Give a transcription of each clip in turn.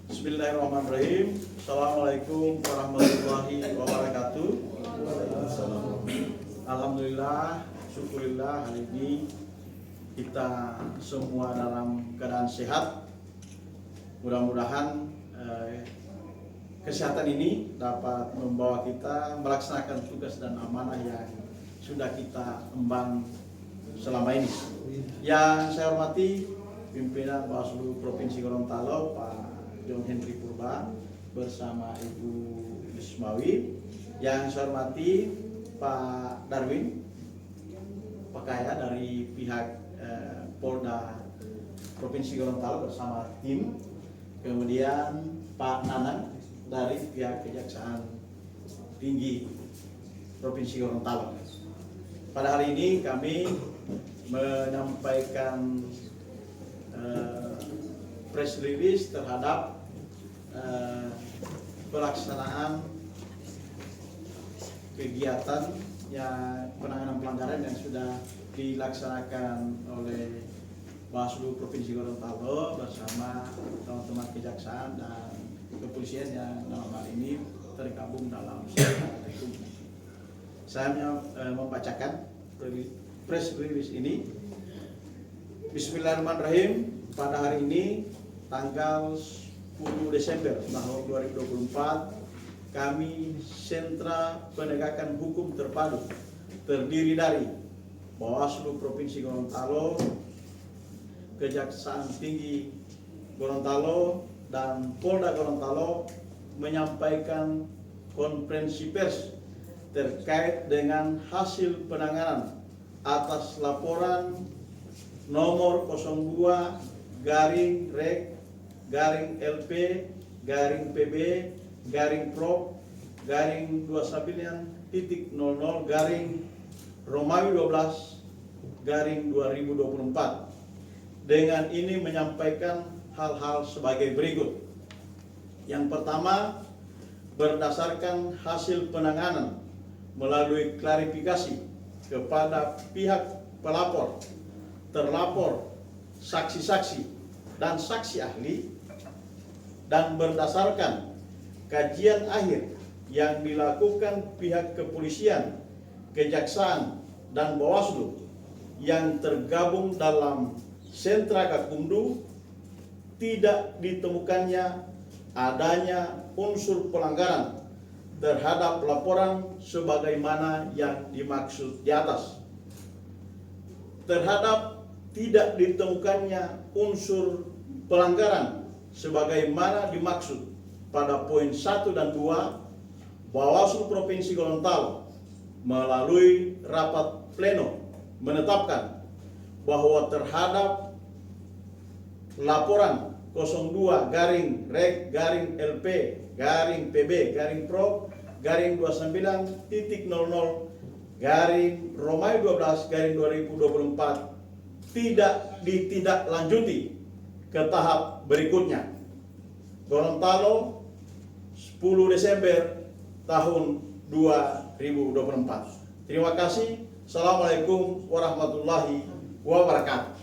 Bismillahirrahmanirrahim. Assalamualaikum warahmatullahi wabarakatuh. Alhamdulillah, syukurillah hari ini kita semua dalam keadaan sehat. Mudah-mudahan kesehatan ini dapat membawa kita melaksanakan tugas dan amanah yang sudah kita emban selama ini. Yang saya hormati pimpinan Bawaslu Provinsi Gorontalo Pak John Henry Purba bersama Ibu Ismawi. Yang saya hormati Pak Darwin Pakaya dari pihak Polda Provinsi Gorontalo bersama tim. Kemudian Pak Nanang dari pihak Kejaksaan Tinggi Provinsi Gorontalo. Pada hari ini kami menyampaikan press release terhadap pelaksanaan kegiatan penanganan pelanggaran yang sudah dilaksanakan oleh Bawaslu Provinsi Gorontalo bersama teman-teman kejaksaan dan kepolisian yang dalam hal ini tergabung dalam hukum. Saya membacakan press release ini. Bismillahirrahmanirrahim. Pada hari ini tanggal 10 Desember tahun 2024 kami Sentra Penegakan Hukum Terpadu terdiri dari Bawaslu Provinsi Gorontalo, Kejaksaan Tinggi Gorontalo dan Polda Gorontalo menyampaikan konferensi pers terkait dengan hasil penanganan atas laporan nomor 02/PB/PB/Pro/12/Romawi 12/2024. Dengan ini menyampaikan hal-hal sebagai berikut. Yang pertama, berdasarkan hasil penanganan melalui klarifikasi kepada pihak pelapor, terlapor, saksi-saksi, dan saksi ahli, dan berdasarkan kajian akhir yang dilakukan pihak kepolisian, kejaksaan, dan Bawaslu yang tergabung dalam Sentra Gakumdu, tidak ditemukannya adanya unsur pelanggaran terhadap laporan sebagaimana yang dimaksud di atas. Terhadap tidak ditemukannya unsur pelanggaran sebagaimana dimaksud pada poin 1 dan 2, Bawaslu Provinsi Gorontalo melalui rapat pleno menetapkan bahwa terhadap laporan 02/Garing-PB/Pro/PB/Romawi 12/2024 tidak ditindaklanjuti ke tahap berikutnya. Gorontalo 10 Desember tahun 2024. Terima kasih. Assalamualaikum warahmatullahi wabarakatuh.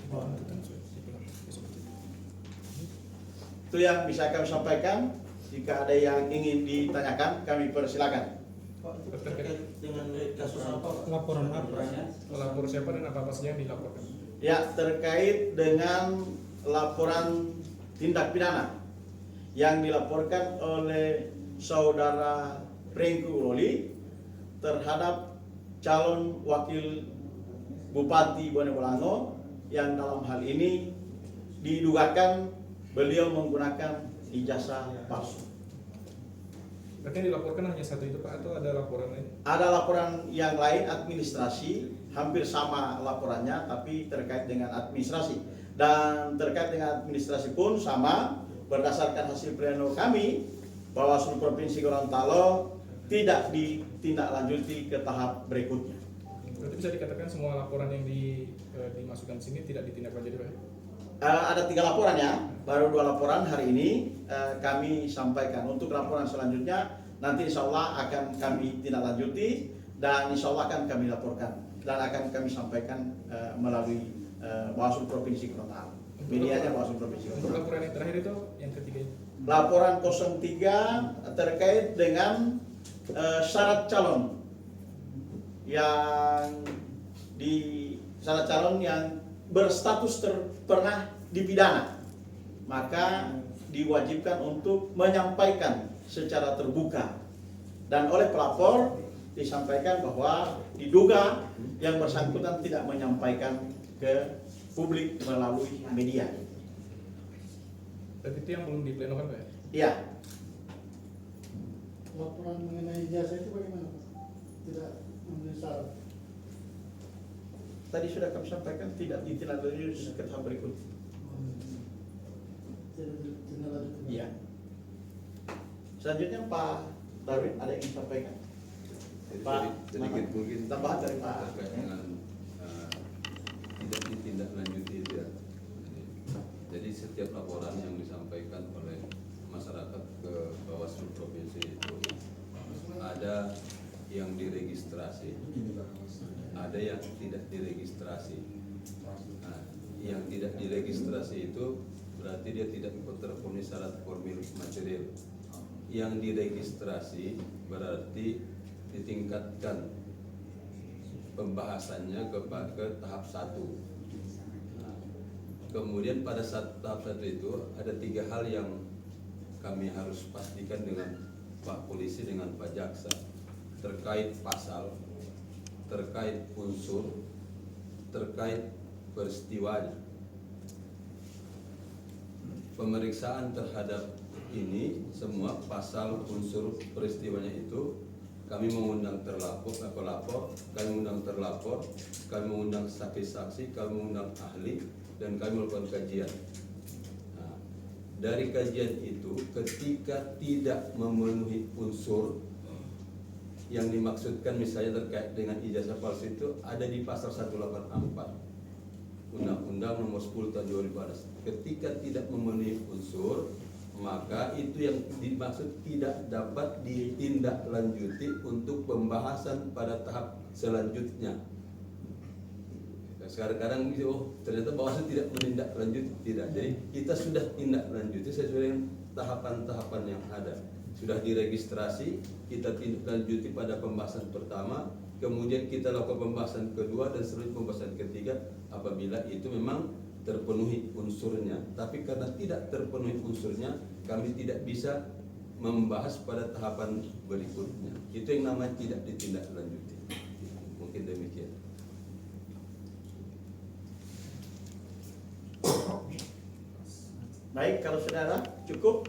Itu yang bisa kami sampaikan. Jika ada yang ingin ditanyakan, kami persilakan. Terkait dengan kasus apa? Laporan apa? Melapor siapa dan apa saja yang dilaporkan? Ya, terkait dengan laporan tindak pidana yang dilaporkan oleh saudara Rengku Loli terhadap calon wakil Bupati Bone Bolango yang dalam hal ini didugakan beliau menggunakan ijazah palsu. Berarti yang dilaporkan hanya satu itu Pak, atau ada laporan lain? Ada laporan yang lain administrasi, hampir sama laporannya tapi terkait dengan administrasi. Dan terkait dengan administrasi pun sama, berdasarkan hasil pleno kami, Bawaslu Provinsi Gorontalo tidak ditindaklanjuti ke tahap berikutnya. Berarti bisa dikatakan semua laporan yang dimasukkan sini tidak ditindaklanjuti Pak? Ada 3 laporan ya, baru 2 laporan hari ini kami sampaikan. Untuk laporan selanjutnya nanti insya Allah akan kami tindaklanjuti dan insya Allah akan kami laporkan dan akan kami sampaikan melalui Bawaslu Provinsi Gorontalo. Medianya Bawaslu Provinsi Untuk Gorontalo. laporan yang terakhir itu yang ketiga itu? Laporan 03 terkait dengan syarat calon yang syarat calon yang berstatus pernah dipidana, maka diwajibkan untuk menyampaikan secara terbuka, dan oleh pelapor disampaikan bahwa diduga yang bersangkutan tidak menyampaikan ke publik melalui media. Dan itu yang belum diplenokan, Pak? Iya. Laporan mengenai ijazah itu bagaimana, Pak? Tidak memenuhi syarat. Tadi sudah kami sampaikan tidak ditindaklanjuti ke tahap berikut. Iya. Selanjutnya Pak Darwin ada yang ingin sampaikan? Pak, sedikit mungkin tambahan dari Pak. terkait dengan tidak ditindaklanjuti itu ya. Jadi setiap laporan yang disampaikan oleh masyarakat ke Bawaslu Provinsi itu ada yang diregistrasi, ada yang tidak diregistrasi. Nah, yang tidak diregistrasi itu berarti dia tidak terpenuhi syarat formil material. Yang diregistrasi berarti ditingkatkan pembahasannya ke tahap 1. Nah, kemudian pada tahap 1 itu ada 3 hal yang kami harus pastikan dengan Pak Polisi, dengan Pak Jaksa, terkait pasal, terkait unsur, terkait peristiwanya. Pemeriksaan terhadap ini semua pasal, unsur, peristiwanya itu kami mengundang pelapor, kami mengundang terlapor, kami mengundang saksi-saksi, kami mengundang ahli, dan kami melakukan kajian. Nah, dari kajian itu ketika tidak memenuhi unsur yang dimaksudkan, misalnya terkait dengan ijazah palsu, itu ada di pasal 184 Undang-Undang Nomor 10 Tahun 2012. Ketika tidak memenuhi unsur, maka itu yang dimaksud tidak dapat ditindaklanjuti untuk pembahasan pada tahap selanjutnya. Sekarang ternyata Bawaslu tidak menindaklanjuti, tidak. Jadi kita sudah tindaklanjuti sesuai dengan tahapan-tahapan yang ada. Sudah diregistrasi, kita tindaklanjuti pada pembahasan pertama, kemudian kita lakukan pembahasan kedua dan selanjutnya pembahasan ketiga apabila itu memang terpenuhi unsurnya. Tapi karena tidak terpenuhi unsurnya, kami tidak bisa membahas pada tahapan berikutnya. Itu yang namanya tidak ditindaklanjuti. Mungkin demikian. Baik, kalau saudara cukup.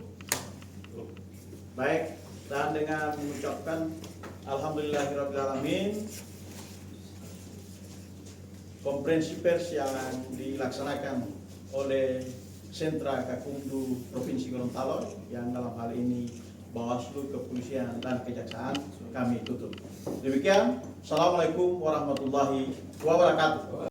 Baik, dan dengan mengucapkan alhamdulillahirrahmanirrahim, konferensi pers yang dilaksanakan oleh Sentra Gakumdu Provinsi Gorontalo yang dalam hal ini Bawaslu, Kepolisian, dan Kejaksaan kami tutup. Demikian, Assalamualaikum warahmatullahi wabarakatuh.